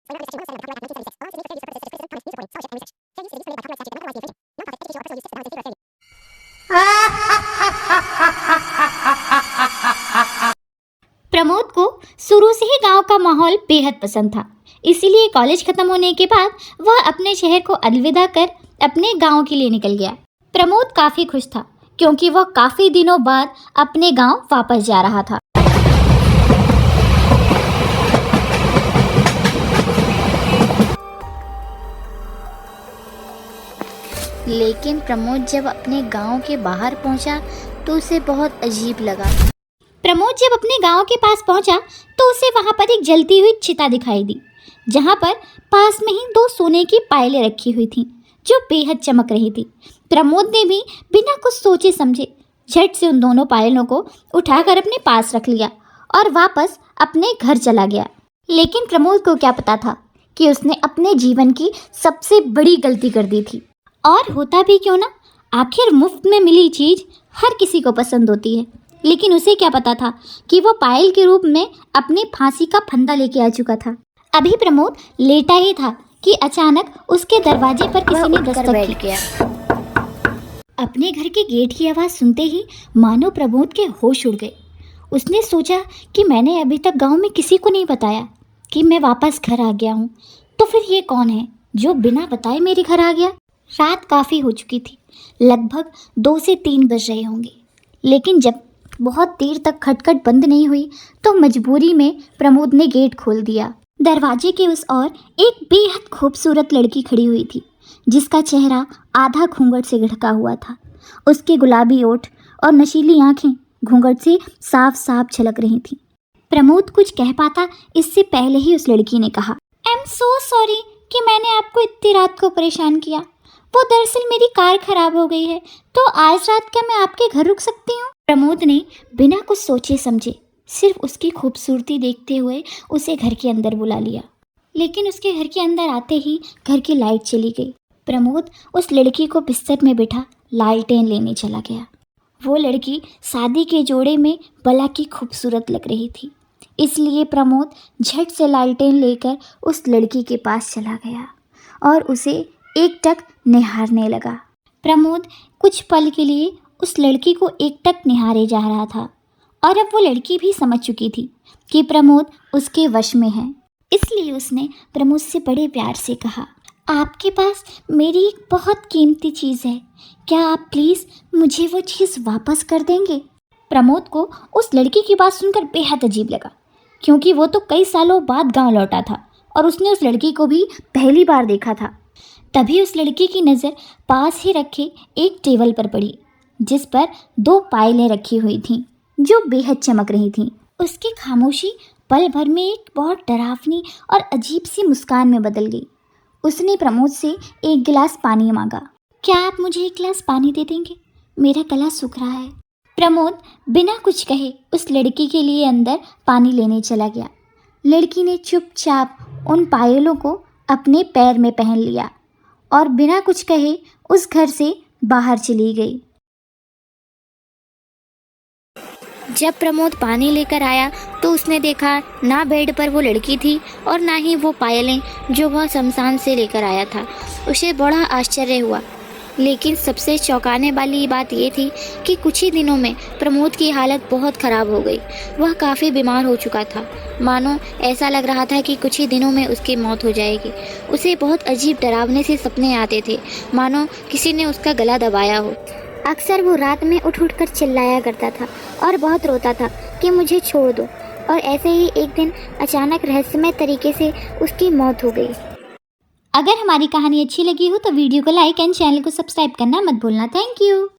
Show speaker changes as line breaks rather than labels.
प्रमोद को शुरू से ही गांव का माहौल बेहद पसंद था, इसीलिए कॉलेज खत्म होने के बाद वह अपने शहर को अलविदा कर अपने गांव के लिए निकल गया। प्रमोद काफी खुश था क्योंकि वह काफी दिनों बाद अपने गांव वापस जा रहा था। लेकिन प्रमोद जब अपने गांव के बाहर पहुंचा तो उसे बहुत अजीब लगा। प्रमोद जब अपने गांव के पास पहुंचा तो उसे वहां पर एक जलती हुई चिता दिखाई दी, जहां पर पास में ही 2 सोने की पायलें रखी हुई थीं, जो बेहद चमक रही थी। प्रमोद ने भी बिना कुछ सोचे समझे झट से उन दोनों पायलों को उठाकर अपने पास रख लिया और वापस अपने घर चला गया। लेकिन प्रमोद को क्या पता था कि उसने अपने जीवन की सबसे बड़ी गलती कर दी थी। और होता भी क्यों ना, आखिर मुफ्त में मिली चीज़ हर किसी को पसंद होती है। लेकिन उसे क्या पता था कि वो पायल के रूप में अपनी फांसी का फंदा लेके आ चुका था। अभी प्रमोद लेटा ही था कि अचानक उसके दरवाजे पर किसी ने दस्तक किया। अपने घर के गेट की आवाज़ सुनते ही मानो प्रमोद के होश उड़ गए। उसने सोचा कि मैंने अभी तक गांव में किसी को नहीं बताया कि मैं वापस घर आ गया हूँ, तो फिर ये कौन है जो बिना बताए मेरे घर आ गया। रात काफ़ी हो चुकी थी, लगभग 2 से 3 बज रहे होंगे। लेकिन जब बहुत देर तक खटखट बंद नहीं हुई तो मजबूरी में प्रमोद ने गेट खोल दिया। दरवाजे के उस ओर एक बेहद खूबसूरत लड़की खड़ी हुई थी, जिसका चेहरा आधा घूंघट से ढका हुआ था। उसके गुलाबी ओठ और नशीली आंखें घूंघट से साफ साफ झलक रही थीं। प्रमोद कुछ कह पाता इससे पहले ही उस लड़की ने कहा, आई एम सो सॉरी कि मैंने आपको इतनी रात को परेशान किया। वो दरअसल मेरी कार खराब हो गई है, तो आज रात क्या मैं आपके घर रुक सकती हूँ। प्रमोद ने बिना कुछ सोचे समझे सिर्फ उसकी खूबसूरती देखते हुए उसे घर के अंदर बुला लिया। लेकिन उसके घर के अंदर आते ही घर की लाइट चली गई। प्रमोद उस लड़की को बिस्तर में बिठा लालटेन लेने चला गया। वो लड़की शादी के जोड़े में बला की खूबसूरत लग रही थी, इसलिए प्रमोद झट से लालटेन लेकर उस लड़की के पास चला गया और उसे एकटक निहारने लगा। प्रमोद कुछ पल के लिए उस लड़की को एकटक निहारे जा रहा था और अब वो लड़की भी समझ चुकी थी कि प्रमोद उसके वश में है, इसलिए उसने प्रमोद से बड़े प्यार से कहा, आपके पास मेरी एक बहुत कीमती चीज़ है, क्या आप प्लीज़ मुझे वो चीज़ वापस कर देंगे। प्रमोद को उस लड़की की बात सुनकर बेहद अजीब लगा, क्योंकि वो तो कई सालों बाद गांव लौटा था और उसने उस लड़की को भी पहली बार देखा था। तभी उस लड़की की नज़र पास ही रखे एक टेबल पर पड़ी, जिस पर 2 पायलें रखी हुई थीं, जो बेहद चमक रही थीं। उसकी खामोशी पल भर में एक बहुत डरावनी और अजीब सी मुस्कान में बदल गई। उसने प्रमोद से एक गिलास पानी मांगा। क्या आप मुझे एक गिलास पानी दे देंगे, मेरा गला सूख रहा है। प्रमोद बिना कुछ कहे उस लड़की के लिए अंदर पानी लेने चला गया। लड़की ने चुपचाप उन पायलों को अपने पैर में पहन लिया और बिना कुछ कहे उस घर से बाहर चली गई। जब प्रमोद पानी लेकर आया तो उसने देखा ना बेड पर वो लड़की थी और ना ही वो पायलें जो वह शमशान से लेकर आया था। उसे बड़ा आश्चर्य हुआ, लेकिन सबसे चौंकाने वाली बात ये थी कि कुछ ही दिनों में प्रमोद की हालत बहुत ख़राब हो गई। वह काफ़ी बीमार हो चुका था, मानो ऐसा लग रहा था कि कुछ ही दिनों में उसकी मौत हो जाएगी। उसे बहुत अजीब डरावने से सपने आते थे, मानो किसी ने उसका गला दबाया हो। अक्सर वो रात में उठ कर चिल्लाया करता था और बहुत रोता था कि मुझे छोड़ दो, और ऐसे ही एक दिन अचानक रहस्यमय तरीके से उसकी मौत हो गई। अगर हमारी कहानी अच्छी लगी हो तो वीडियो को लाइक एंड चैनल को सब्सक्राइब करना मत भूलना। Thank you.